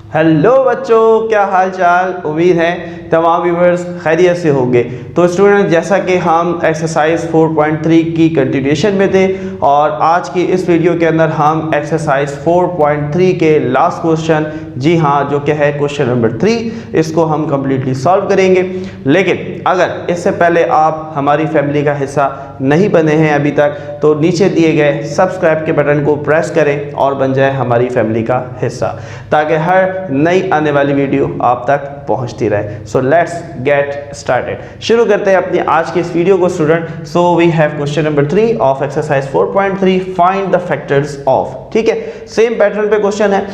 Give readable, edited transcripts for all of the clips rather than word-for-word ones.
Hello बच्चों, क्या हाल चाल। उम्मीद है तमाम व्यूअर्स खैरियत से होंगे। तो स्टूडेंट, जैसा कि हम एक्सरसाइज 4.3 की कंटिन्यूशन में थे और आज की इस वीडियो के अंदर हम एक्सरसाइज 4.3 के लास्ट क्वेश्चन, जी हाँ, जो कि है क्वेश्चन नंबर 3, इसको हम कंप्लीटली सॉल्व करेंगे। लेकिन अगर इससे पहले आप हमारी फैमिली का हिस्सा नहीं बने हैं अभी तक, तो नीचे दिए गए सब्सक्राइब के बटन को प्रेस करें और बन जाए हमारी फैमिली का हिस्सा, ताकि हर नई आने वाली वीडियो आप तक पहुंचती रहे। So let's get started. शुरू करते हैं अपनी आज की इस वीडियो को student. So we have question number 3 of exercise 4.3, find the factors of. ठीक है, सेम पैटर्न पे क्वेश्चन है,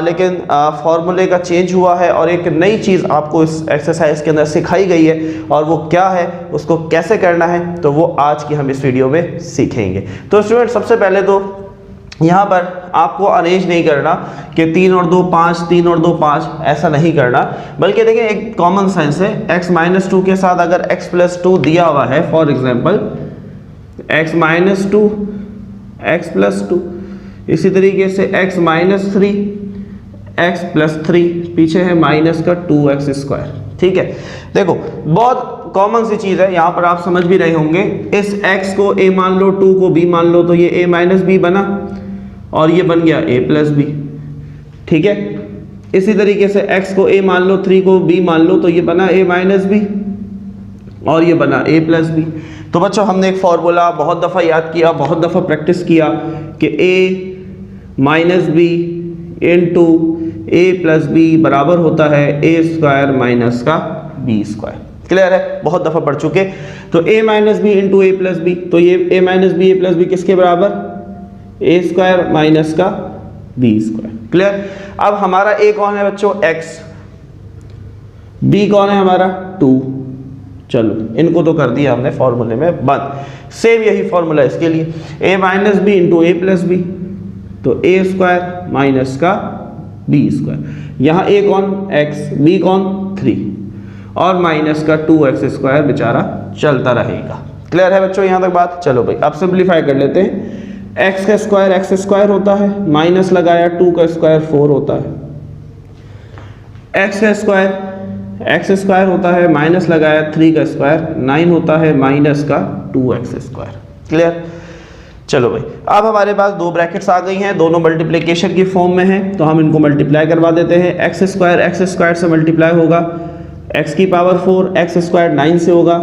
लेकिन फॉर्मूले का चेंज हुआ है और एक नई चीज आपको इस एक्सरसाइज के अंदर सिखाई गई है, और वो क्या है, उसको कैसे करना है, तो वो आज की हम इस वीडियो में सीखेंगे। तो स्टूडेंट, सबसे पहले तो यहाँ पर आपको अरेंज नहीं करना कि 3 और 2 5, 3 और 2 5, ऐसा नहीं करना, बल्कि देखिए एक कॉमन सेंस है। x - 2 के साथ अगर x + 2 दिया हुआ है, फॉर एग्जांपल x - 2, x + 2, इसी तरीके से x - 3, x + 3, पीछे है माइनस का 2x²। ठीक है, देखो बहुत कॉमन सी चीज है, यहाँ पर आप समझ भी रहे होंगे। इस x को a मान लो, 2 को b मान लो, तो ये a - b बना और ये बन गया a + b। ठीक है, इसी तरीके से x को a मान लो, 3 को b मान लो, तो ये बना a - b और ये बना a + b। तो बच्चों, हमने एक फॉर्मूला बहुत दफ़ा याद किया, बहुत दफ़ा प्रैक्टिस किया कि a - b into a + b बराबर होता है a² माइनस का b²। क्लियर है, बहुत दफ़ा पढ़ चुके। तो a - b into a + b, तो ये a - b a + b किसके बराबर? a² माइनस का b²। क्लियर। अब हमारा a कौन है बच्चों? x। b कौन है हमारा? 2। चलो, इनको तो कर दिया हमने फॉर्मूले में बंद। सेम यही फॉर्मूला इसके लिए, a - b into a + b, तो a² माइनस का b²। यहाँ a कौन? x, b कौन? 3, और माइनस का 2x² बेचारा चलता रहेगा। क्लियर है बच्चों यहाँ तक बात? चलो भाई, अब सिंप्लीफाई कर लेते हैं। x का स्क्वायर x² होता है, माइनस लगाया 2 का स्क्वायर 4 होता है। x का स्क्वायर x² होता है, माइनस लगाया 3 का स्क्वायर 9 होता है, माइनस का 2x²। क्लियर। चलो भाई, अब हमारे पास दो ब्रैकेट्स आ गई हैं, दोनों मल्टीप्लिकेशन की फॉर्म में हैं, तो हम इनको मल्टीप्लाई करवा देते हैं। x² से मल्टीप्लाई होगा, x की पावर 4, x² 9 से होगा,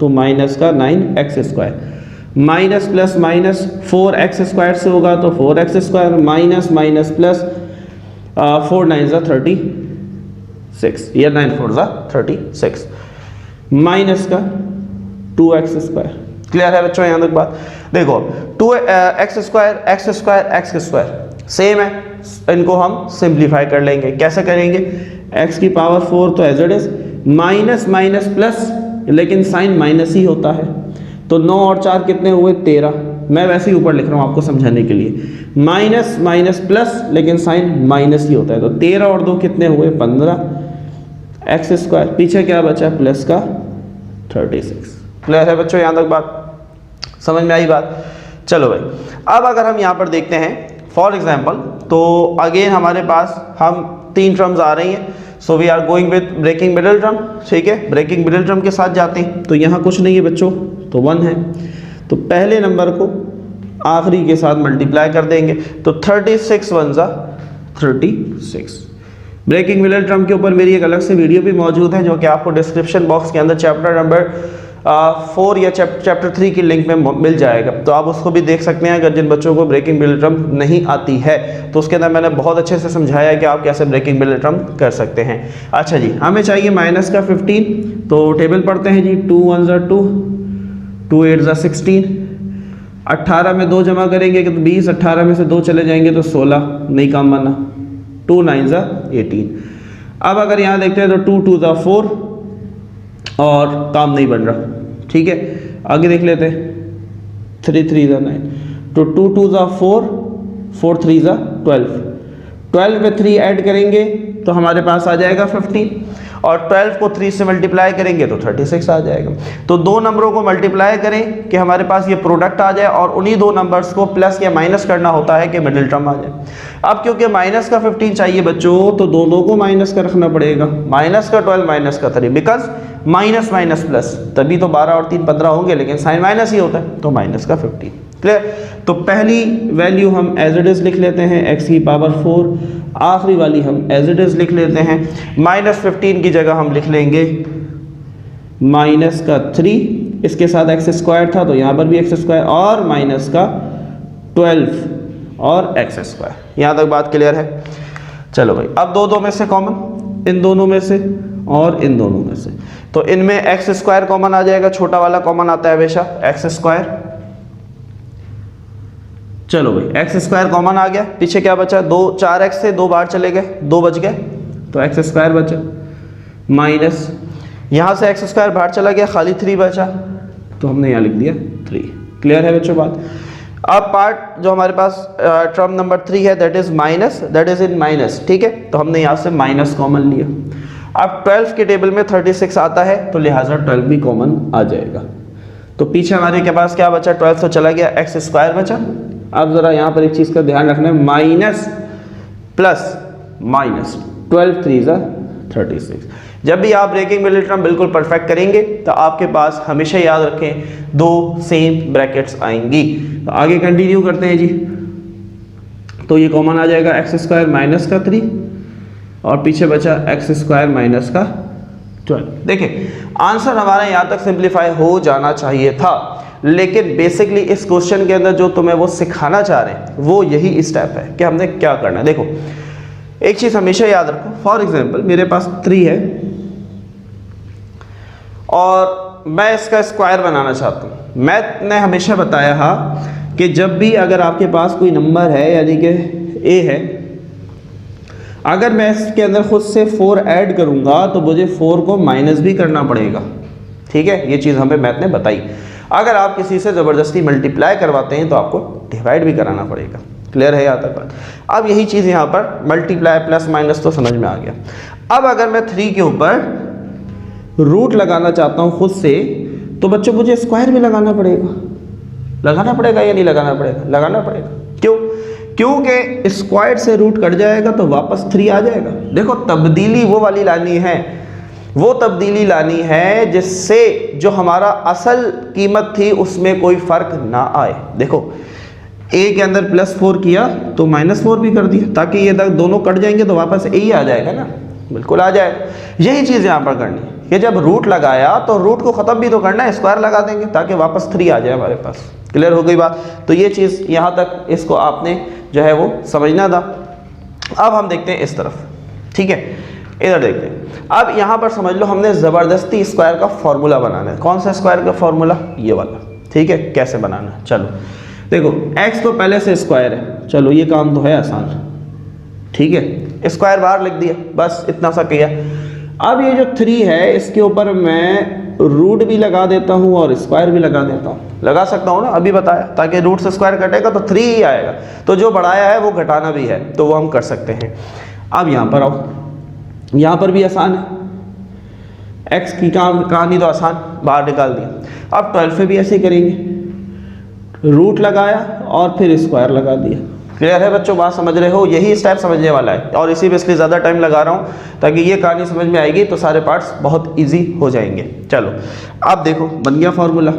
तो माइनस का 9x², minus plus minus 4x² से होगा, तो 4x², माइनस माइनस प्लस 4 9 ज़ा 36, या 9 4 ज़ा 36, माइनस का 2x²। क्लियर है बच्चों यहाँ तक बात? देखो, 2x² सेम है, इनको हम सिंप्लीफाई कर लेंगे। कैसे करेंगे? x की पावर 4 तो as it is, minus minus plus, लेकिन साइन माइनस ही होता है, तो 9 और 4 कितने हुए? 13। मैं वैसे ही ऊपर लिख रहा हूँ आपको समझाने के लिए। माइनस माइनस प्लस, लेकिन साइन माइनस ही होता है, तो 13 और 2 कितने हुए? 15। x², पीछे क्या बचा? प्लस का 36। क्लियर है बच्चों यहाँ तक बात? समझ में आई बात? चलो भाई, अब अगर हम यहाँ पर देखते हैं फॉर एग्जाम्पल, तो अगेन हमारे पास हम 3 टर्म्स आ रही हैं। So we are going with breaking middle term. ठीक है, ब्रेकिंग मिडिल टर्म के साथ जाते हैं, तो यहाँ कुछ नहीं है बच्चों, तो 1 है, तो पहले नंबर को आखिरी के साथ मल्टीप्लाई कर देंगे, तो 36 1 ज़ा 36। ब्रेकिंग मिडिल टर्म के ऊपर मेरी एक अलग से वीडियो भी मौजूद है, जो कि आपको डिस्क्रिप्शन बॉक्स के अंदर चैप्टर नंबर 4 या चैप्टर 3 की लिंक में मिल जाएगा, तो आप उसको भी देख सकते हैं। अगर जिन बच्चों को ब्रेकिंग मिडिल टर्म नहीं आती है, तो उसके अंदर मैंने बहुत अच्छे से समझाया है कि आप कैसे ब्रेकिंग मिडिल टर्म कर सकते हैं। अच्छा जी, हमें चाहिए माइनस का 15, तो टेबल पढ़ते हैं जी। 2 1 ज़ा 2, 2 8 ज़ा 16, 18 में 2 जमा करेंगे तो 20, 18 में से 2 चले जाएंगे तो 16, नहीं काम बना। 2 9 ज़ा 18। अब अगर यहाँ देखते हैं तो 2 2 ज़ा 4, और काम नहीं बन रहा। ठीक है, आगे देख लेते हैं। 3 3 ज़ा 9, तो 2 2 ज़ा 4, 4 3 ज़ा 12, 12 में 3 ऐड करेंगे तो हमारे पास आ जाएगा 15। और 12 को 3 से मल्टीप्लाई करेंगे तो 36 आ जाएगा। तो दो नंबरों को मल्टीप्लाई करें कि हमारे पास ये प्रोडक्ट आ जाए और उन्हीं दो नंबर्स को प्लस या माइनस करना होता है कि मिडिल टर्म आ जाए। अब क्योंकि माइनस का 15 चाहिए बच्चों, तो दोनों को माइनस का रखना पड़ेगा, माइनस का 12 माइनस का 3, बिकॉज माइनस माइनस प्लस, तभी तो 12 और 3 15 होंगे, लेकिन साइन माइनस ही होता है, तो माइनस का 15। क्लियर? तो पहली वैल्यू हम एज इट इज लिख लेते हैं x की पावर 4, आखिरी वाली हम एज इट इज लिख लेते हैं, -15 की जगह हम लिख लेंगे माइनस का 3, इसके साथ x स्क्वायर था तो यहाँ पर भी x स्क्वायर, और माइनस का 12 और x स्क्वायर। यहाँ तक बात क्लियर है? चलो भाई, अब दो में से कॉमन, इन दोनों में से और इन दोनों में से, तो इनमें x स्क्वायर कॉमन आ जाएगा, छोटा वाला कॉमन आता है हमेशा, x स्क्वायर। चलो भाई, x स्क्वायर कॉमन आ गया, पीछे क्या बचा? 4x से 2 बाहर चले गए, 2 बच गए, तो x स्क्वायर बचा, माइनस यहाँ से x स्क्वायर बाहर चला गया, खाली 3 बचा, तो हमने यहाँ लिख दिया 3। क्लियर है बच्चों बात? अब पार्ट जो हमारे पास टर्म नंबर 3 है, that is minus, that is in minus, ठीक है, तो हमने यहाँ से माइनस कॉमन लिया। अब 12 के टेबल में 36 आता है, तो लिहाजा 12 भी कॉमन आ जाएगा। तो पीछे हमारे के पास क्या बचा? 12 तो चला गया, x स्क्वायर बचा। अब जरा यहाँ पर एक चीज़ का ध्यान रखना है, माइनस प्लस माइनस, 12 3 36। जब भी आप ब्रेकिंग मिडिल टर्म बिल्कुल परफेक्ट करेंगे तो आपके पास हमेशा याद रखें 2 सेम ब्रैकेट्स आएंगी। तो आगे कंटिन्यू करते हैं जी। तो ये कॉमन आ जाएगा x स्क्वायर माइनस का 3 और पीछे बचा x स्क्वायर माइनस का 12। देखिए आंसर हमारा यहाँ तक सिंप्लीफाई हो जाना चाहिए था, लेकिन बेसिकली इस क्वेश्चन के अंदर जो तुम्हें वो सिखाना चाह रहे हैं वो यही स्टेप है कि हमने क्या करना है। देखो एक चीज़ हमेशा याद रखो, फॉर एग्जांपल मेरे पास 3 है और मैं इसका स्क्वायर बनाना चाहता हूँ। मैथ ने हमेशा बताया हा कि जब भी अगर आपके पास कोई नंबर है, यानी कि a है, अगर मैं इसके अंदर खुद से 4 ऐड करूँगा तो मुझे 4 को माइनस भी करना पड़ेगा। ठीक है, ये चीज़ हमें मैथ ने बताई। अगर आप किसी से ज़बरदस्ती मल्टीप्लाई करवाते हैं तो आपको डिवाइड भी कराना पड़ेगा। क्लियर है यहाँ तक बात? अब यही चीज़ यहाँ पर मल्टीप्लाई प्लस माइनस तो समझ में आ गया। अब अगर मैं 3 के ऊपर रूट लगाना चाहता हूँ खुद से, तो बच्चों मुझे स्क्वायर भी लगाना पड़ेगा। लगाना पड़ेगा या नहीं लगाना पड़ेगा? लगाना पड़ेगा। क्यों? क्योंकि स्क्वायर से रूट कट जाएगा तो वापस 3 आ जाएगा। देखो तब्दीली वो वाली लानी है, वो तब्दीली लानी है जिससे जो हमारा असल कीमत थी उसमें कोई फ़र्क ना आए। देखो a के अंदर +4 किया तो -4 भी कर दिया, ताकि ये दोनों कट जाएंगे तो वापस a ही आ जाएगा ना, बिल्कुल आ जाएगा। यही चीज़ यहाँ पर करनी है कि जब रूट लगाया तो रूट को ख़त्म भी तो करना है, स्क्वायर लगा देंगे ताकि वापस 3 आ जाए हमारे पास। क्लियर हो गई बात? तो ये चीज़ यहाँ तक इसको आपने जो है वो समझना था। अब हम देखते हैं इस तरफ, ठीक है, इधर देखते हैं। अब यहाँ पर समझ लो हमने ज़बरदस्ती स्क्वायर का फॉर्मूला बनाना है। कौन सा स्क्वायर का फॉर्मूला? ये वाला। ठीक है, कैसे बनाना है? चलो देखो x तो पहले से स्क्वायर है, चलो ये काम तो है आसान। ठीक है, स्क्वायर बाहर लिख दिया, बस इतना सा किया। अब ये जो 3 है इसके ऊपर मैं रूट भी लगा देता हूँ और स्क्वायर भी लगा देता हूँ। लगा सकता हूँ ना, अभी बताया, ताकि रूट से स्क्वायर कटेगा तो 3 ही आएगा, तो जो बढ़ाया है वो घटाना भी है, तो वो हम कर सकते हैं। अब यहाँ पर आओ, यहाँ पर भी आसान है, x की कहानी तो आसान, बाहर निकाल दिया। अब 12 पे भी ऐसे ही करेंगे, रूट लगाया और फिर स्क्वायर लगा दिया। क्लियर है बच्चों? बात समझ रहे हो? यही स्टेप समझने वाला है और इसी पे इसलिए ज़्यादा टाइम लगा रहा हूँ ताकि ये कहानी समझ में आएगी तो सारे पार्ट्स बहुत इजी हो जाएंगे। चलो अब देखो बन गया फॉर्मूला।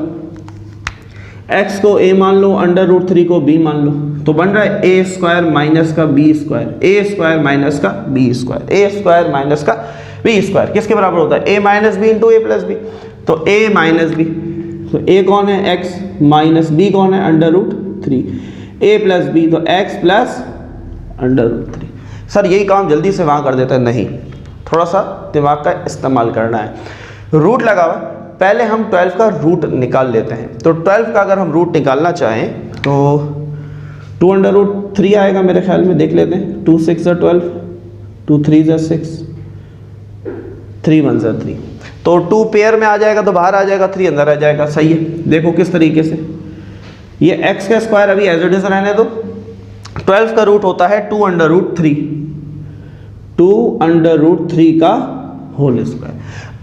x को a मान लो, √3 को b मान लो, तो बन रहा है a स्क्वायर माइनस का b square, a square minus का b square, a square minus का b स्क्वायर किसके बराबर होता है? a minus b into a plus b. तो a माइनस बी, तो a कौन है? x, माइनस b कौन है? √3। a प्लस b, तो x प्लस √3। सर यही काम जल्दी से वहाँ कर देता है, नहीं, थोड़ा सा दिमाग का इस्तेमाल करना है। रूट लगा हुआ, पहले हम 12 का रूट निकाल लेते हैं। तो 12 का अगर हम रूट निकालना चाहें तो 2√3 आएगा मेरे ख्याल में, देख लेते हैं। 2 6 12, 2 3 6, 3 1 3, तो 2 पेयर में आ जाएगा तो बाहर आ जाएगा, 3 अंदर आ जाएगा। सही है, देखो किस तरीके से। ये x का स्क्वायर अभी एज इट इज रहने दो। 12 का रूट होता है 2√3, 2√3 का होल स्क्वायर।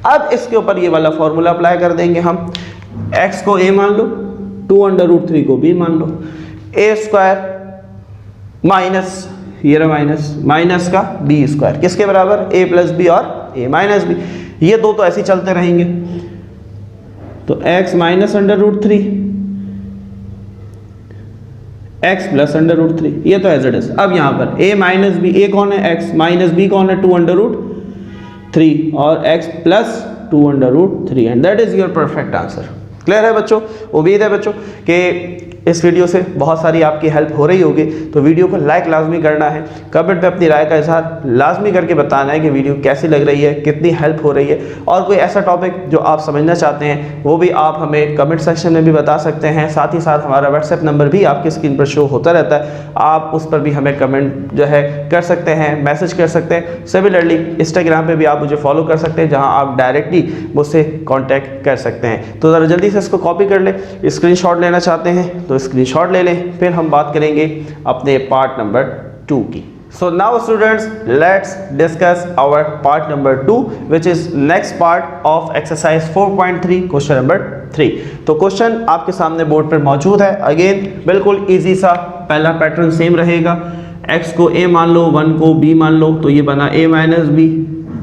अब इसके ऊपर ये वाला फॉर्मूला अप्लाई कर देंगे हम, x को a मान लो, 2√3 को b मान लो, a स्क्वायर माइनस ये रहा माइनस का b स्क्वायर किसके बराबर, a प्लस बी और a माइनस बी, ये दो तो ऐसे ही चलते रहेंगे। तो x माइनस √3 x प्लस √3, ये तो एज इट इज। अब यहाँ पर a माइनस बी, a कौन है, x माइनस बी कौन है, 2√3 और x plus 2√3 and that is your perfect answer. Clear है बच्चों? उम्मीद है बच्चों कि इस वीडियो से बहुत सारी आपकी हेल्प हो रही होगी। तो वीडियो को लाइक लाजमी करना है, कमेंट में अपनी राय का इजहार लाजमी करके बताना है कि वीडियो कैसी लग रही है, कितनी हेल्प हो रही है, और कोई ऐसा टॉपिक जो आप समझना चाहते हैं वो भी आप हमें कमेंट सेक्शन में भी बता सकते हैं। साथ ही साथ हमारा व्हाट्सएप नंबर भी आपकी स्क्रीन पर शो होता रहता है, आप उस पर भी हमें कमेंट जो है कर सकते हैं, मैसेज कर सकते हैं। सिमिलरली इंस्टाग्राम पर भी आप मुझे फॉलो कर सकते हैं, जहाँ आप डायरेक्टली मुझसे कॉन्टैक्ट कर सकते हैं। तो ज़रा जल्दी से इसको कॉपी कर लें, स्क्रीनशॉट लेना चाहते हैं तो स्क्रीनशॉट ले लें, फिर हम बात करेंगे अपने पार्ट नंबर 2 की। So now students let's discuss our part number 2 which is next part of exercise 4.3 question number 3। तो क्वेश्चन आपके सामने बोर्ड पर मौजूद है। अगेन बिल्कुल इजी सा पहला पैटर्न सेम रहेगा, x को a मान लो, 1 को b मान लो, तो ये बना a माइनस बी,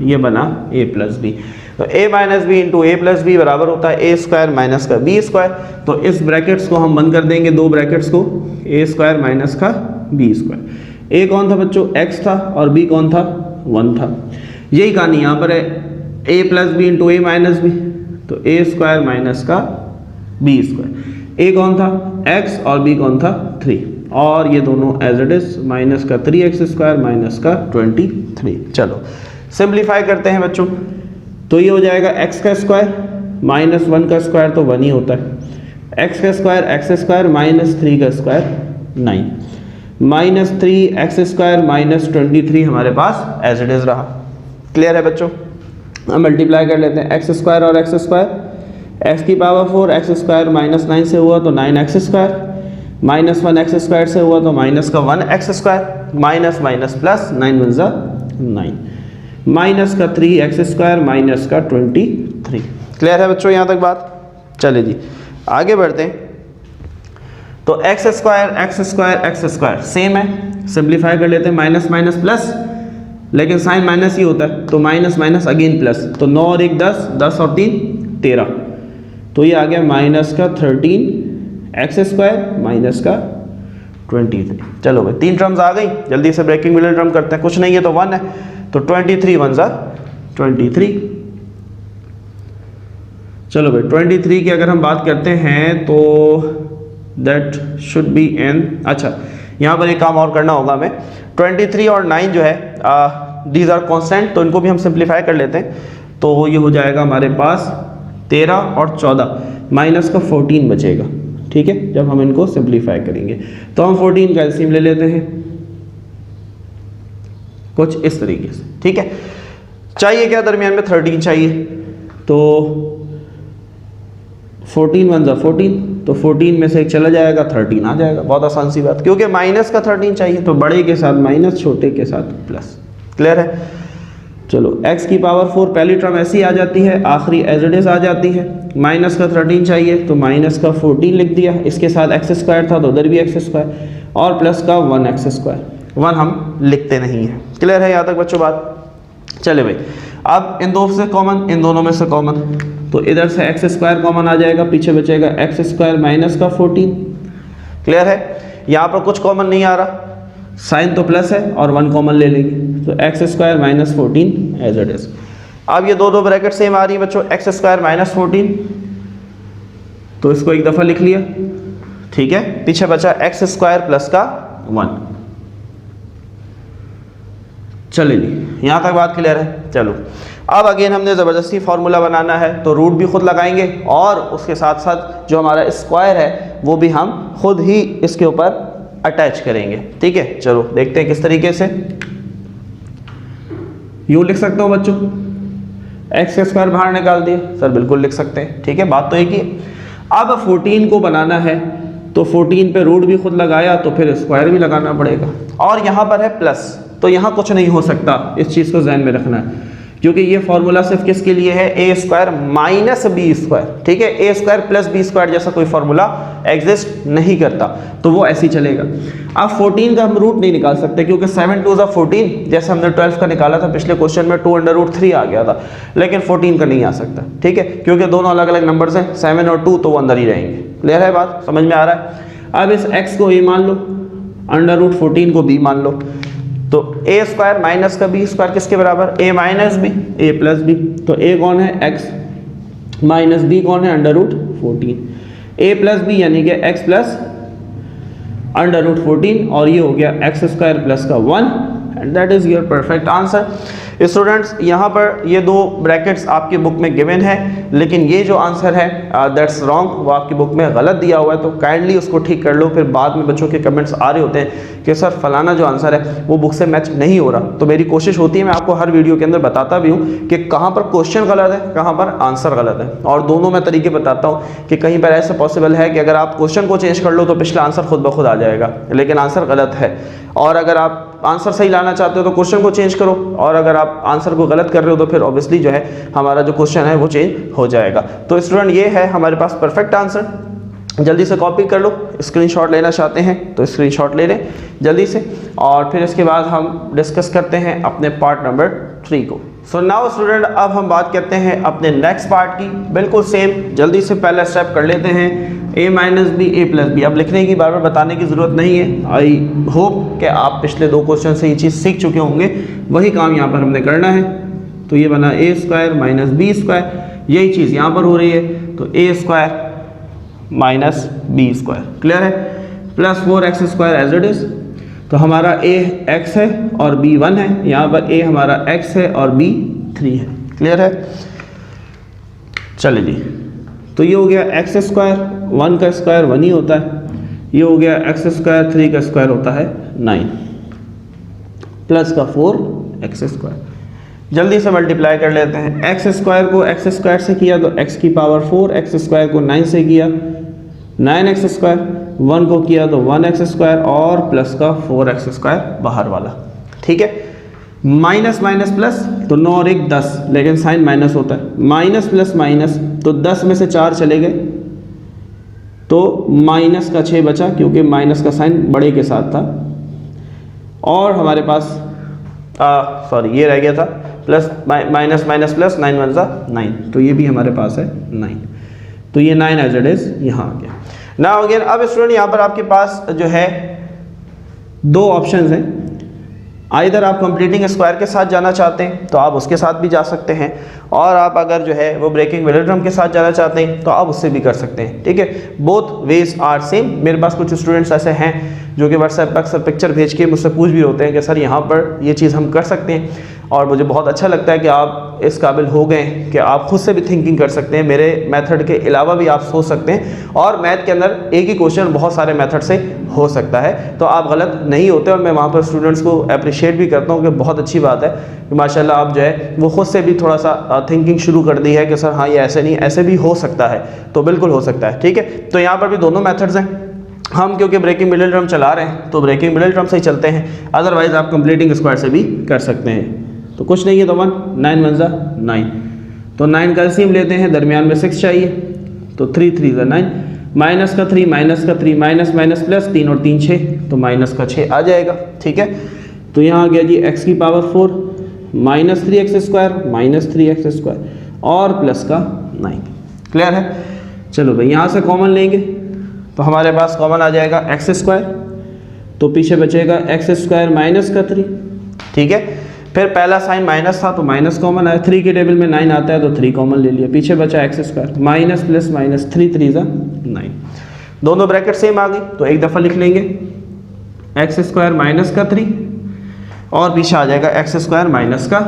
ये बना a प्लस बी। तो a minus b into a plus b बराबर होता है a स्क्वायर माइनस का b स्क्वायर। तो इस ब्रैकेट्स को हम बंद कर देंगे, दो ब्रैकेट्स को, a स्क्वायर माइनस का b स्क्वायर। a कौन था बच्चों, x था, और b कौन था, 1 था। यही कहानी यहाँ पर है, a plus b into a minus b, तो a स्क्वायर माइनस का b स्क्वायर। a कौन था, x, और b कौन था, 3, और ये दोनों एज इट इज माइनस का 3x स्क्वायर माइनस का 23। चलो सिंप्लीफाई करते हैं बच्चों, तो ये हो जाएगा x का स्क्वायर माइनस 1 का स्क्वायर तो 1 ही होता है, x का स्क्वायर x स्क्वायर माइनस 3 का square 9, minus 3x square minus 23 हमारे पास एज इट इज रहा। क्लियर है बच्चों? हम मल्टीप्लाई कर लेते हैं, x स्क्वायर और x स्क्वायर, x की पावर 4, x स्क्वायर माइनस 9 से हुआ तो 9x square, minus 1x square से हुआ तो माइनस का 1x square, minus minus plus 9 1 जा 9, माइनस का 3x स्क्वायर माइनस का 23। क्लियर है बच्चों यहाँ तक बात? चले जी आगे बढ़ते हैं। तो x स्क्वायर सेम है, सिंप्लीफाई कर लेते हैं, माइनस माइनस प्लस, लेकिन साइन माइनस ही होता है, तो माइनस माइनस अगेन प्लस, तो 9 और 1 10, 10 और 3 13, तो ये आ गया माइनस का 13x स्क्वायर माइनस का 23। चलो भाई 3 टर्म्स आ गई, जल्दी से ब्रेकिंग मिडिल टर्म करते हैं, कुछ नहीं है तो 1 है, तो 23 1 जा 23। चलो भाई 23 की अगर हम बात करते हैं तो दैट शुड बी एन, अच्छा यहाँ पर एक काम और करना होगा हमें, 23 और 9 जो है दीज आर कांस्टेंट, तो इनको भी हम सिंप्लीफाई कर लेते हैं। तो ये हो जाएगा हमारे पास 13 और 14 माइनस का 14 बचेगा, ठीक है, जब हम इनको सिंप्लीफाई करेंगे। तो हम 14 का एलसीएम ले लेते हैं कुछ इस तरीके से, ठीक है। चाहिए क्या दरमियान में, 13 चाहिए, तो 14 1 जा 14, तो 14 में से एक चला जाएगा, 13 आ जाएगा। बहुत आसान सी बात, क्योंकि माइनस का 13 चाहिए, तो बड़े के साथ माइनस, छोटे के साथ प्लस। क्लियर है? चलो x की पावर 4 पहली टर्म ऐसी आ जाती है, आखिरी एज इट इज आ जाती है। माइनस का 13 चाहिए, तो माइनस का 14 लिख दिया, इसके साथ x स्क्वायर था तो उधर भी x स्क्वायर, और प्लस का 1x स्क्वायर, 1 हम लिखते नहीं हैं। क्लियर है यहाँ तक बच्चों बात? चले भाई अब इन दो से कॉमन, इन दोनों में से कॉमन, तो इधर से x स्क्वायर कॉमन आ जाएगा, पीछे बचेगा x स्क्वायर माइनस का 14। क्लियर है? यहाँ पर कुछ कॉमन नहीं आ रहा, साइन तो प्लस है और 1 कॉमन ले लेंगे, तो x square minus 14 as it is. अब ये दो ब्रैकेट सेम आ रही है बच्चों, x स्क्वायर माइनस 14, तो इसको एक दफ़ा लिख लिया, ठीक है, पीछे बचा x स्क्वायर प्लस का 1। चलिए जी यहाँ तक बात क्लियर है। चलो अब अगेन हमने ज़बरदस्ती फार्मूला बनाना है, तो रूट भी खुद लगाएंगे और उसके साथ साथ जो हमारा स्क्वायर है वो भी हम खुद ही इसके ऊपर अटैच करेंगे, ठीक है। चलो देखते हैं किस तरीके से। यूँ लिख सकता हूँ बच्चों, x का स्क्वायर बाहर निकाल दिया, सर बिल्कुल लिख सकते हैं, ठीक है, बात तो एक ही है। अब 14 को बनाना है, तो 14 पे रूट भी खुद लगाया, तो फिर स्क्वायर भी लगाना पड़ेगा, और यहाँ पर है प्लस, तो यहाँ कुछ नहीं हो सकता, इस चीज़ को ध्यान में रखना है, क्योंकि ये फॉर्मूला सिर्फ किसके लिए है, ए स्क्वायर माइनस बी स्क्वायर, ठीक है। ए स्क्वायर प्लस बी स्क्वायर जैसा कोई फॉर्मूला एग्जिस्ट नहीं करता, तो वो ऐसे ही चलेगा। अब 14 का हम रूट नहीं निकाल सकते क्योंकि 7 2 ज़ा 14, जैसे हमने 12 का निकाला था पिछले क्वेश्चन में 2√3 आ गया था, लेकिन 14 का नहीं आ सकता, ठीक है, क्योंकि दोनों अलग अलग नंबर्स हैं, 7 और 2, तो वो अंदर ही रहेंगे। क्लियर है बात, समझ में आ रहा है। अब इस x को a मान लो, √14 को b मान लो, तो a स्क्वायर माइनस का b स्क्वायर किसके बराबर, a माइनस b, a प्लस b, तो a कौन है x माइनस b कौन है, √14, a प्लस b यानी कि x प्लस √14, और ये हो गया x स्क्वायर प्लस का 1, and that is your perfect answer. Students यहाँ पर ये दो ब्रैकेट्स आपकी बुक में गिवन है, लेकिन ये जो आंसर है दैट्स रॉन्ग, वो आपकी बुक में गलत दिया हुआ है, तो काइंडली उसको ठीक कर लो। फिर बाद में बच्चों के कमेंट्स आ रहे होते हैं कि सर फलाना जो आंसर है वो बुक से मैच नहीं हो रहा, तो मेरी कोशिश होती है, मैं आपको हर वीडियो के अंदर बताता भी हूँ कि कहाँ पर क्वेश्चन गलत है, कहाँ पर आंसर गलत है, और दोनों मैं तरीके बताता हूँ कि कहीं पर ऐसा पॉसिबल है कि अगर आप क्वेश्चन को चेंज कर लो तो पिछला आंसर खुद ब खुद आ जाएगा, लेकिन आंसर गलत है, और अगर आप आंसर सही लाना चाहते हो तो क्वेश्चन को चेंज करो, और अगर आप आंसर को गलत कर रहे हो तो फिर ऑब्वियसली जो है हमारा जो क्वेश्चन है वो चेंज हो जाएगा। तो स्टूडेंट ये है हमारे पास परफेक्ट आंसर, जल्दी से कॉपी कर लो, स्क्रीनशॉट लेना चाहते हैं तो स्क्रीनशॉट ले लें जल्दी से, और फिर इसके बाद हम डिस्कस करते हैं अपने पार्ट नंबर 3 को। सो नाउ स्टूडेंट अब हम बात करते हैं अपने नेक्स्ट पार्ट की, बिल्कुल सेम, जल्दी से पहला स्टेप कर लेते हैं, a minus b a plus b. अब लिखने की बार बार बताने की ज़रूरत नहीं है, आई होप कि आप पिछले 2 क्वेश्चन से ये चीज़ सीख चुके होंगे, वही काम यहाँ पर हमने करना है। तो ये बना a square minus b square, यही चीज़ यहाँ पर हो रही है, तो a square minus b square, clear है, plus 4x square as it is. तो हमारा a x है और b 1 है, यहाँ पर a हमारा x है और b 3 है, क्लियर है। चलिए जी, तो ये हो गया x स्क्वायर, 1 का स्क्वायर 1 ही होता है, ये हो गया x स्क्वायर, 3 का स्क्वायर होता है 9, प्लस का 4x स्क्वायर। जल्दी से मल्टीप्लाई कर लेते हैं, x स्क्वायर को x स्क्वायर से किया तो x की पावर 4, x स्क्वायर को 9 से किया 9x स्क्वायर, 1 को किया तो 1x स्क्वायर, और प्लस का 4x स्क्वायर बाहर वाला, ठीक है। माइनस माइनस प्लस, तो 9 और 1 10, लेकिन साइन माइनस होता है, माइनस प्लस माइनस, तो 10 में से 4 चले गए तो माइनस का 6 बचा, क्योंकि माइनस का साइन बड़े के साथ था, और हमारे पास सॉरी ये रह गया था प्लस माइनस माइनस प्लस, 9 1 ज़ा 9, तो ये भी हमारे पास है 9, तो ये 9 एज इट इज़ यहाँ आ गया। नाउ अगेन, अब स्टूडेंट यहाँ पर आपके पास जो है 2 ऑप्शंस हैं, आइदर आप कंप्लीटिंग स्क्वायर के साथ जाना चाहते हैं तो आप उसके साथ भी जा सकते हैं, और आप अगर जो है वो ब्रेकिंग मिडिलटर्म के साथ जाना चाहते हैं तो आप उससे भी कर सकते हैं, ठीक है। Both ways are same. मेरे पास कुछ स्टूडेंट्स ऐसे हैं जो कि व्हाट्सएप पर अक्सर पिक्चर भेज के मुझसे पूछ भी होते हैं कि सर यहाँ पर ये चीज़ हम कर सकते हैं, और मुझे बहुत अच्छा लगता है कि आप इस काबिल हो गए कि आप खुद से भी थिंकिंग कर सकते हैं, मेरे मेथड के अलावा भी आप सोच सकते हैं, और मैथ के अंदर एक ही क्वेश्चन बहुत सारे मेथड से हो सकता है, तो आप गलत नहीं होते, और मैं वहाँ पर स्टूडेंट्स को अप्रिशिएट भी करता हूँ कि बहुत अच्छी बात है कि माशाल्लाह आप जो है वो खुद से भी थोड़ा सा थिंकिंग शुरू कर दी है कि सर हाँ ये ऐसे नहीं, ऐसे भी हो सकता है, तो बिल्कुल हो सकता है, ठीक है। तो यहाँ पर भी दोनों मेथड्स हैं, हम क्योंकि ब्रेकिंग मिडिल टर्म चला रहे हैं तो ब्रेकिंग मिडिल टर्म से ही चलते हैं, अदरवाइज आप कंप्लीटिंग स्क्वायर से भी कर सकते हैं। तो कुछ नहीं है, तो 1 9 1 ज़ा 9, तो 9 का एलसीएम लेते हैं, दरमियान में 6 चाहिए, तो 3 3 ज़ा 9, माइनस का 3 माइनस का 3, माइनस माइनस प्लस, 3 और 3 6, तो माइनस का 6 आ जाएगा, ठीक है। तो यहाँ आ गया जी x की power 4 minus 3x square minus 3x square, और प्लस का 9, क्लियर है। चलो भाई यहाँ से कॉमन लेंगे तो हमारे पास कॉमन आ जाएगा x स्क्वायर, तो पीछे बचेगा x स्क्वायर माइनस का 3, ठीक है। फिर पहला साइन माइनस था तो माइनस कॉमन आया, 3 के टेबल में 9 आता है तो 3 कॉमन ले लिया, पीछे बचा x square minus plus minus, 3 3 ज़ा 9, दोनों ब्रैकेट सेम आ गई, तो एक दफ़ा लिख लेंगे x स्क्वायर माइनस का 3, और पीछे आ जाएगा x स्क्वायर माइनस का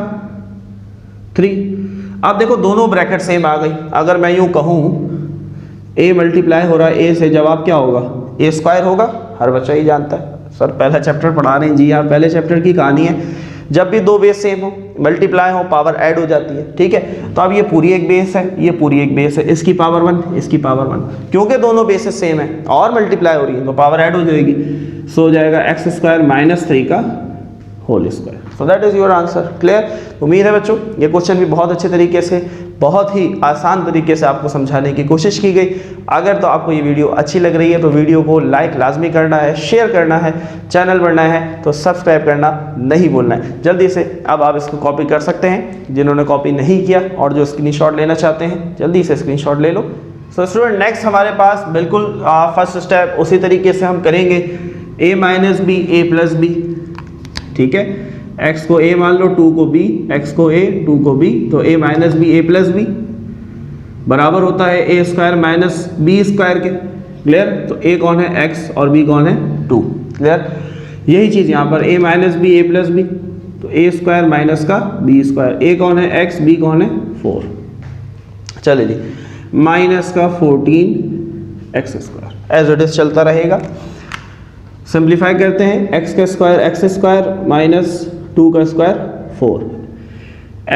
3। अब देखो दोनों ब्रैकेट सेम आ गई, अगर मैं यूँ कहूँ a मल्टीप्लाई हो रहा है a से, जवाब क्या होगा, a स्क्वायर होगा, हर बच्चा ही जानता है, सर पहला चैप्टर पढ़ा रहे हैं जी हाँ, पहले चैप्टर की कहानी है, जब भी 2 बेस सेम हो मल्टीप्लाई हो पावर ऐड हो जाती है, ठीक है। तो अब ये पूरी एक बेस है, ये पूरी एक बेस है, इसकी पावर 1 इसकी पावर 1, क्योंकि दोनों बेसेस सेम है और मल्टीप्लाई हो रही है तो पावर ऐड हो जाएगी, सो हो जाएगा x स्क्वायर माइनस 3 का whole square. So that is your answer. Clear? उम्मीद है बच्चों ये क्वेश्चन भी बहुत अच्छे तरीके से, बहुत ही आसान तरीके से आपको समझाने की कोशिश की गई। अगर तो आपको ये वीडियो अच्छी लग रही है तो वीडियो को लाइक लाजमी करना है, शेयर करना है, चैनल बढ़ना है तो सब्सक्राइब करना नहीं भूलना है। जल्दी से अब आप इसको कॉपी कर सकते हैं, जिन्होंने कॉपी नहीं किया और जो स्क्रीनशॉट लेना चाहते हैं जल्दी से स्क्रीनशॉट ले लो। सो स्टूडेंट नेक्स्ट हमारे पास बिल्कुल फर्स्ट स्टेप उसी तरीके से हम करेंगे, a minus b a plus b. ठीक है, x को a मान लो, 2 को b, x को a 2 को b, तो a minus b a plus b बराबर होता है a square minus b square के। क्लियर? तो a कौन है x और b कौन है 2। क्लियर? यही चीज़ यहाँ पर a minus b a plus b, तो a स्क्वायर माइनस का b स्क्वायर, a कौन है x, b कौन है 4। चले जी, माइनस का 14 x square as it is चलता रहेगा। सिंप्लीफाई करते हैं, x का स्क्वायर एक्स स्क्वायर माइनस 2 का स्क्वायर 4,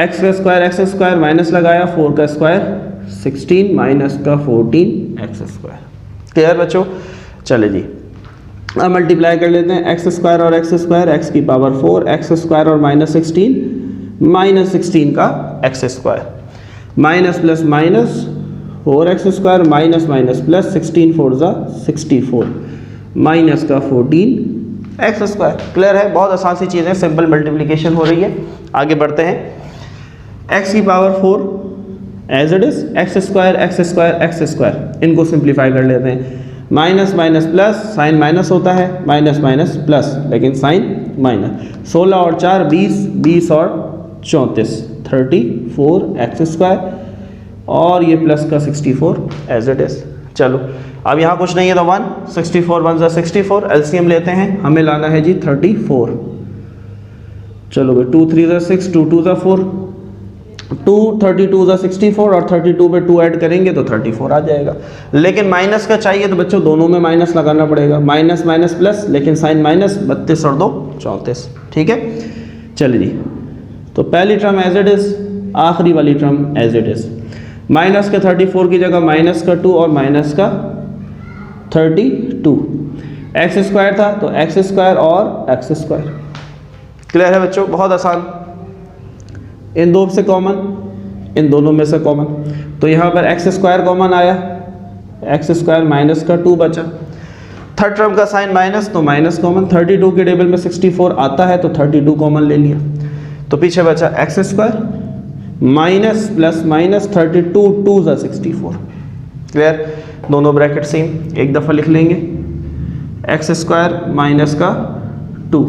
x का स्क्वायर एक्स स्क्वायर माइनस लगाया 4 का स्क्वायर 16 माइनस का 14 एक्स स्क्वायर। क्लियर बच्चों? चले जी, अब मल्टीप्लाई कर लेते हैं, एक्स स्क्वायर और एक्स स्क्वायर, एक्स की पावर 4, एक्स स्क्वायर और माइनस 16 का x square, minus plus minus 4x square minus minus plus 16 4 ज़ा 64 माइनस का 14 एक्स स्क्वायर। क्लियर है? बहुत आसान सी चीज़ है, सिंपल मल्टीप्लिकेशन हो रही है। आगे बढ़ते हैं, x की power 4 as it is, x square x square x square, इनको सिंप्लीफाई कर लेते हैं। Minus minus plus, sign minus होता है, माइनस माइनस प्लस, लेकिन साइन माइनस। 16 और 4 20, 20 और 34 34 एक्स स्क्वायर, और ये प्लस का 64 एज इट इज। चलो अब यहाँ कुछ नहीं है तो 1, 64 1 ज़ा 64, एलसीएम लेते हैं, हमें लाना है जी 34। चलो भाई 2 3 ज़ा 6, 2 2 ज़ा 4, 2 32 ज़ा 64 और 32 पे 2 ऐड करेंगे तो 34 आ जाएगा। लेकिन माइनस का चाहिए तो बच्चों दोनों में माइनस लगाना पड़ेगा, माइनस माइनस प्लस, लेकिन साइन माइनस, 32 और 2 34। ठीक है, चलिए जी, तो पहली टर्म एज इट इज, आखिरी वाली term as it is. Minus का 34 की जगह माइनस का 2 और माइनस का 32। एक्स स्क्वायर था तो एक्स स्क्वायर और एक्स स्क्वायर। क्लियर है बच्चों? बहुत आसान। इन दो से कॉमन, इन दोनों में से कॉमन, तो यहाँ पर एक्स स्क्वायर कॉमन आया, एक्स स्क्वायर माइनस का 2 बचा। थर्ड टर्म का साइन माइनस तो माइनस कॉमन, 32 के टेबल में 64 आता है तो 32 कॉमन ले लिया, तो पीछे बचा x square minus plus minus 32 2 ज़ा 64। क्लियर? दोनों ब्रैकेट सेम, एक दफ़ा लिख लेंगे, एक्स स्क्वायर माइनस का 2,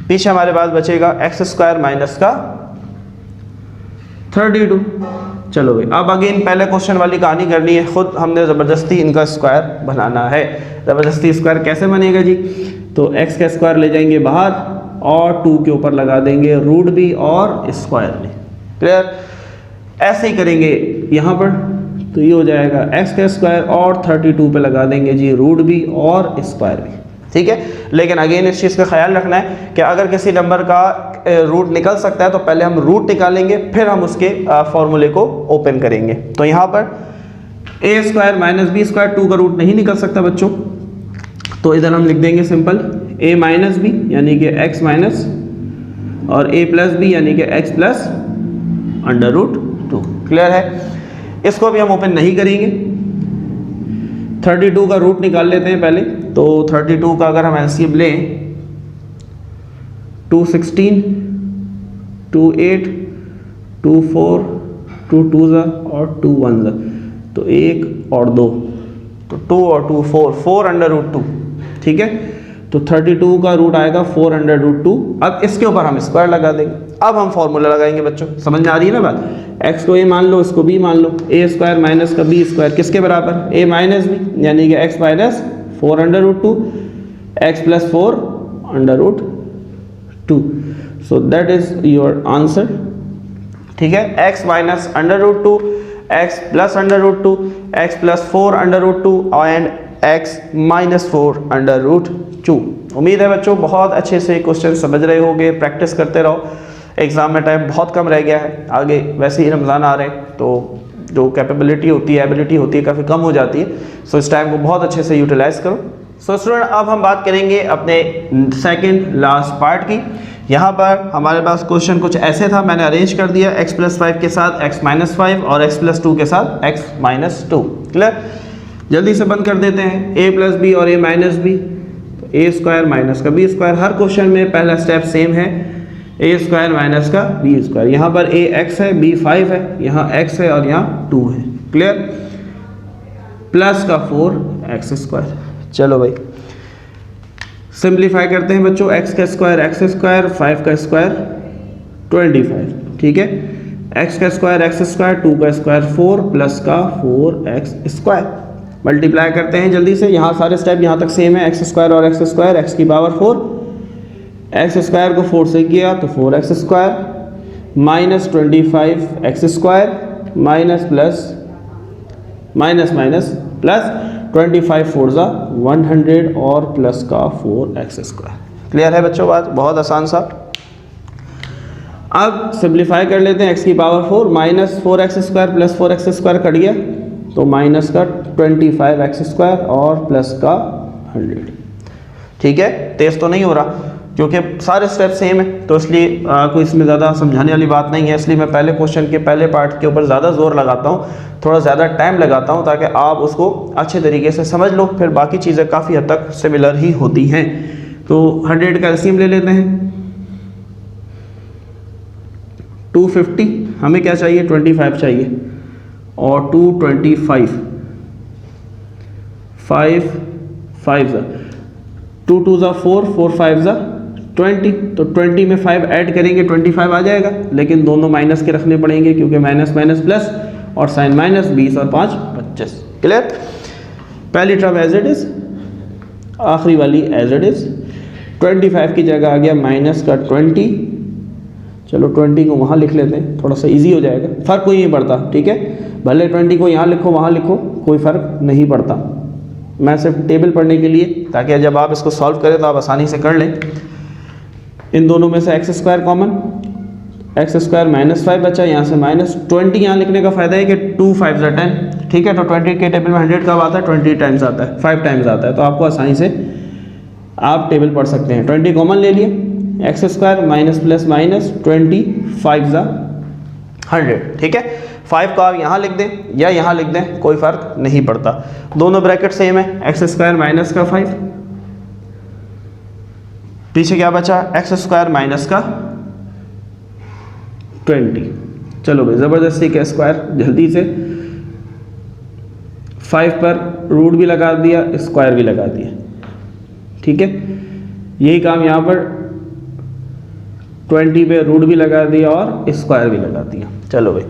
पीछे हमारे पास बचेगा एक्स स्क्वायर माइनस का 32। चलो भाई, अब अगेन पहले क्वेश्चन वाली कहानी करनी है, खुद हमने ज़बरदस्ती इनका स्क्वायर बनाना है। ज़बरदस्ती स्क्वायर कैसे बनेगा जी? तो एक्स का स्क्वायर ले जाएंगे बाहर और 2 के ऊपर लगा देंगे रूट भी और स्क्वायर भी। क्लियर? ऐसे ही करेंगे यहाँ पर, तो ये हो जाएगा एक्स का स्क्वायर और 32 पे लगा देंगे जी रूट भी और स्क्वायर भी। ठीक है, लेकिन अगेन इस चीज़ का ख्याल रखना है कि अगर किसी नंबर का रूट निकल सकता है तो पहले हम रूट निकालेंगे, फिर हम उसके फॉर्मूले को ओपन करेंगे। तो यहाँ पर ए स्क्वायर माइनस बी स्क्वायर, 2 का रूट नहीं निकल सकता बच्चों, तो इधर हम लिख देंगे सिंपल ए माइनस बी यानी कि एक्स माइनस, और ए प्लस बी यानी कि x plus under root 2। Clear है? इसको भी हम ओपन नहीं करेंगे, 32 का रूट निकाल लेते हैं पहले। तो 32 का अगर हम एलसीएम लें, 2 16, 2 8, 2 4, 2 2 ज़ा और 2 1 ज़ा, तो 1 और 2, तो 2 और 2 4, 4 अंडर रूट 2। ठीक है, तो 32 का रूट आएगा 4 अंडर रूट 2। अब इसके ऊपर हम स्क्वायर लगा देंगे। अब हम फॉर्मूला लगाएंगे बच्चों, समझ में आ रही है ना बात? x को a मान लो, इसको b मान लो, a स्क्वायर माइनस का b स्क्वायर किसके बराबर? a माइनस b यानी कि x minus 4 under root 2, x plus 4 under root 2। So that is your answer. ठीक है, x minus under root 2, x plus under root 2, x plus 4 under root 2 and x minus 4 under root 2। उम्मीद है बच्चों बहुत अच्छे से क्वेश्चन समझ रहे होंगे, प्रैक्टिस करते रहो। एग्ज़ाम में टाइम बहुत कम रह गया है, आगे वैसे ही रमज़ान आ रहे हैं तो जो कैपेबिलिटी होती है, एबिलिटी होती है, काफ़ी कम हो जाती है। सो इस टाइम को बहुत अच्छे से यूटिलाइज़ करो। सो स्टूडेंट अब हम बात करेंगे अपने सेकंड लास्ट पार्ट की, यहाँ पर हमारे पास क्वेश्चन कुछ ऐसे था, मैंने अरेंज कर दिया x + 5 के साथ x - 5 और x + 2 के साथ x - 2। क्लियर? जल्दी से बंद कर देते हैं। a + b और a - b, तो a स्क्वायर माइनस का b स्क्वायर। हर क्वेश्चन में पहला स्टेप सेम है, a स्क्वायर माइनस का b स्क्वायर। यहाँ पर a x है, b 5 है, यहाँ x है और यहाँ 2 है। क्लियर? प्लस का 4x स्क्वायर। चलो भाई सिंप्लीफाई करते हैं बच्चों। x का स्क्वायर x स्क्वायर, 5 का स्क्वायर 25, ठीक है। x का स्क्वायर x स्क्वायर, 2 का स्क्वायर 4 प्लस का 4x स्क्वायर। मल्टीप्लाई करते हैं जल्दी से। यहाँ सारे स्टेप यहाँ तक सेम है, x स्क्वायर और x स्क्वायर, x की पावर 4, x स्क्वायर को 4 से किया तो 4x square minus 25x square minus plus minus minus plus 25 4 ज़ा 100 और प्लस का 4x स्क्वायर। क्लियर है बच्चों बात? बहुत आसान सा। अब सिंप्लीफाई कर लेते हैं। x की power 4 minus 4x square plus 4x square cut गया तो माइनस का 25x स्क्वायर और प्लस का 100। ठीक है, तेज तो नहीं हो रहा क्योंकि सारे स्टेप सेम है, तो इसलिए कोई इसमें ज़्यादा समझाने वाली बात नहीं है। इसलिए मैं पहले क्वेश्चन के पहले पार्ट के ऊपर ज़्यादा जोर लगाता हूँ, थोड़ा ज़्यादा टाइम लगाता हूँ ताकि आप उसको अच्छे तरीके से समझ लो। फिर बाकी चीज़ें काफ़ी हद तक सिमिलर ही होती हैं। तो 100 का एलसीएम ले लेते हैं। 250, हमें क्या चाहिए? 25 चाहिए और 225 5 5 2 2 ज़ा 4 4 5 ज़ा 20, तो 20 में 5 ऐड करेंगे 25 आ जाएगा, लेकिन दोनों माइनस के रखने पड़ेंगे क्योंकि माइनस माइनस प्लस और साइन माइनस, 20 और 5 25। क्लियर? पहली टर्म एज इट इज, आखिरी वाली एज इट इज। 25 की जगह आ गया माइनस का 20। चलो 20 को वहाँ लिख लेते हैं, थोड़ा सा इजी हो जाएगा, फ़र्क कोई नहीं पड़ता। ठीक है, भले 20 को यहाँ लिखो वहाँ लिखो, कोई फ़र्क नहीं पड़ता। मैं सिर्फ टेबल पढ़ने के लिए, ताकि जब आप इसको सॉल्व करें तो आप आसानी से कर लें। इन दोनों में से x square common, x square minus 5 बचा, यहाँ से माइनस 20। यहाँ लिखने का फ़ायदा है कि 2 5 ज़ा 10। ठीक है, तो 20 के टेबल में 100 कब आता है? 20 टाइम्स आता है, 5 टाइम्स आता है, तो आपको आसानी से आप टेबल पढ़ सकते हैं। 20 कॉमन ले लिए, x square minus plus minus 20 5 ज़ा 100। ठीक है, 5 को आप यहाँ लिख दें या यहाँ लिख दें, कोई फ़र्क नहीं पड़ता, दोनों ब्रैकेट सेम है। x स्क्वायर माइनस का 5, पीछे क्या बचा? x स्क्वायर माइनस का 20। चलो भाई ज़बरदस्ती के स्क्वायर जल्दी से, 5 पर रूट भी लगा दिया, स्क्वायर भी लगा दिया। ठीक है, यही काम यहाँ पर 20 पे रूट भी लगा दिया और स्क्वायर भी लगा दिया। चलो भाई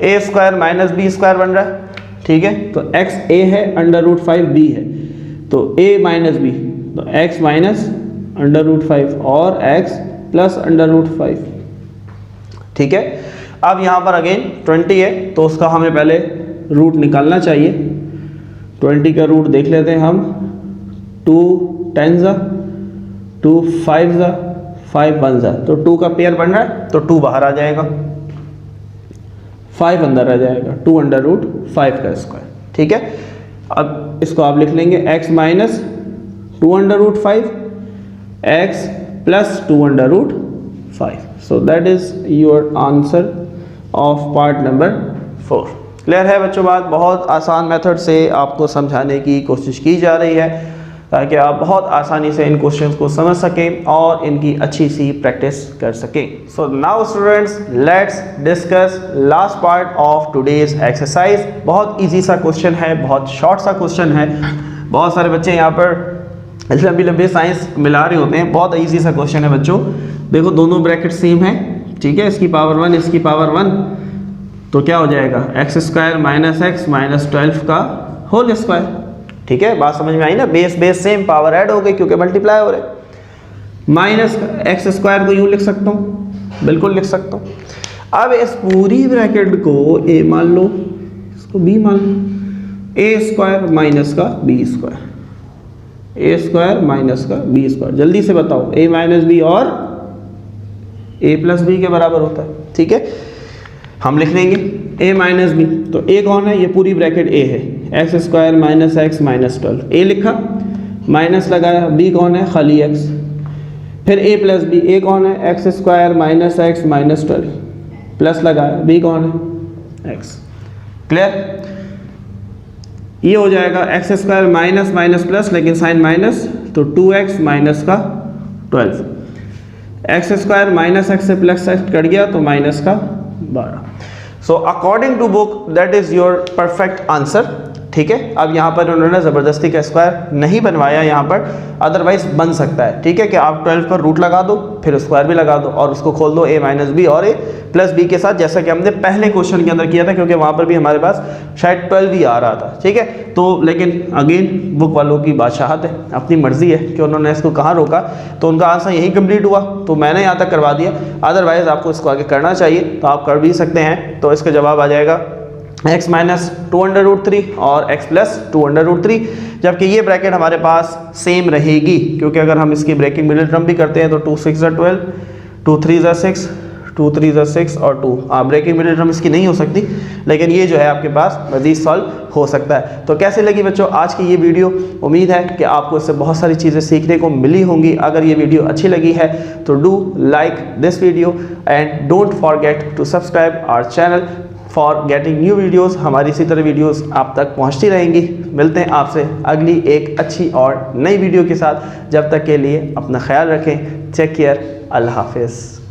a square minus b square बन रहा है। ठीक है, तो x a है, √5 b है, तो a माइनस बी, तो x माइनस √5 और x प्लस √5। ठीक है, अब यहाँ पर अगेन 20 है, तो उसका हमें पहले रूट निकालना चाहिए। 20 का रूट देख लेते हैं हम। 2 10 ज़ा, 2 5 ज़ा, 5 1 ज़ा, तो 2 का पेयर बन रहा है, तो 2 बाहर आ जाएगा, 5 अंदर आ जाएगा, 2 √5 का स्क्वायर। ठीक है, अब इसको आप लिख लेंगे x minus 2 √5 x plus 2 √5। So that is your answer of part number 4। Clear है बच्चों बात? बहुत आसान मेथड से आपको समझाने की कोशिश की जा रही है ताकि आप बहुत आसानी से इन क्वेश्चंस को समझ सकें और इनकी अच्छी सी प्रैक्टिस कर सकें। सो now students, let's discuss last part of today's exercise. बहुत इजी सा क्वेश्चन है, बहुत शॉर्ट सा क्वेश्चन है। बहुत सारे बच्चे यहाँ पर लंबी लंबी साइंस मिला रहे होते हैं। बहुत इजी सा क्वेश्चन है बच्चों। देखो दोनों ब्रैकेट सेम है, ठीक है, इसकी पावर 1 इसकी पावर 1, तो क्या हो जाएगा? X square minus x minus 12 का होल स्क्वायर। ठीक है, बात समझ में आई ना? Base base same, power add हो गई क्योंकि मल्टीप्लाई हो रहे। माइनस एक्स स्क्वायर को यूँ लिख सकता हूँ, बिल्कुल लिख सकता हूँ। अब इस पूरी ब्रैकेट को a मान लो, इसको b मान लो। ए स्क्वायर माइनस का बी स्क्वायर, ए स्क्वायर माइनस का बी स्क्वायर। जल्दी से बताओ, a माइनस बी और a प्लस बी के बराबर होता है। ठीक है, हम लिख लेंगे a माइनस बी, तो a कौन है? ये पूरी ब्रैकेट a है, x square minus x minus 12। a लिखा, माइनस लगाया, b कौन है? खाली x। फिर a प्लस बी, a कौन है x square minus x minus 12 plus लगाया, b कौन है x। क्लियर? ये हो जाएगा x square minus minus plus, लेकिन साइन माइनस, तो 2x माइनस का 12, एक्स स्क्वायर माइनस एक्स से प्लस एक्स कट गया तो माइनस का 12। So according to book that is your perfect answer. ठीक है, अब यहाँ पर उन्होंने ज़बरदस्ती का स्क्वायर नहीं बनवाया यहाँ पर, अदरवाइज बन सकता है। ठीक है, कि आप 12 पर रूट लगा दो, फिर स्क्वायर भी लगा दो और उसको खोल दो a माइनस बी और a प्लस बी के साथ, जैसा कि हमने पहले क्वेश्चन के अंदर किया था, क्योंकि वहाँ पर भी हमारे पास शायद 12 ही आ रहा था। ठीक है, तो लेकिन अगेन बुक वालों की बादशाहत है, अपनी मर्जी है कि उन्होंने इसको कहाँ रोका, तो उनका आंसर यही कंप्लीट हुआ, तो मैंने यहाँ तक करवा दिया। अदरवाइज आपको इसको आगे करना चाहिए तो आप कर भी सकते हैं। तो इसका जवाब आ जाएगा x माइनस 2√3 और x प्लस 2√3, जबकि ये ब्रैकेट हमारे पास सेम रहेगी, क्योंकि अगर हम इसकी ब्रेकिंग मिडिल टर्म भी करते हैं तो 2 6 12, 2 3 6, 2 3 6 और 2, ब्रेकिंग मिडिल टर्म इसकी नहीं हो सकती, लेकिन ये जो है आपके पास मज़ीद सॉल्व हो सकता है। तो कैसे लगी बच्चों आज की ये वीडियो? उम्मीद है कि आपको इससे बहुत सारी चीज़ें सीखने को मिली होंगी। अगर ये वीडियो अच्छी लगी है तो do like this video and don't forget to subscribe our channel for getting new videos. हमारी इसी तरह वीडियोज़ आप तक पहुँचती रहेंगी। मिलते हैं आपसे अगली एक अच्छी और नई वीडियो के साथ। जब तक के लिए अपना ख्याल रखें। Take care. अल्लाह हाफिज़।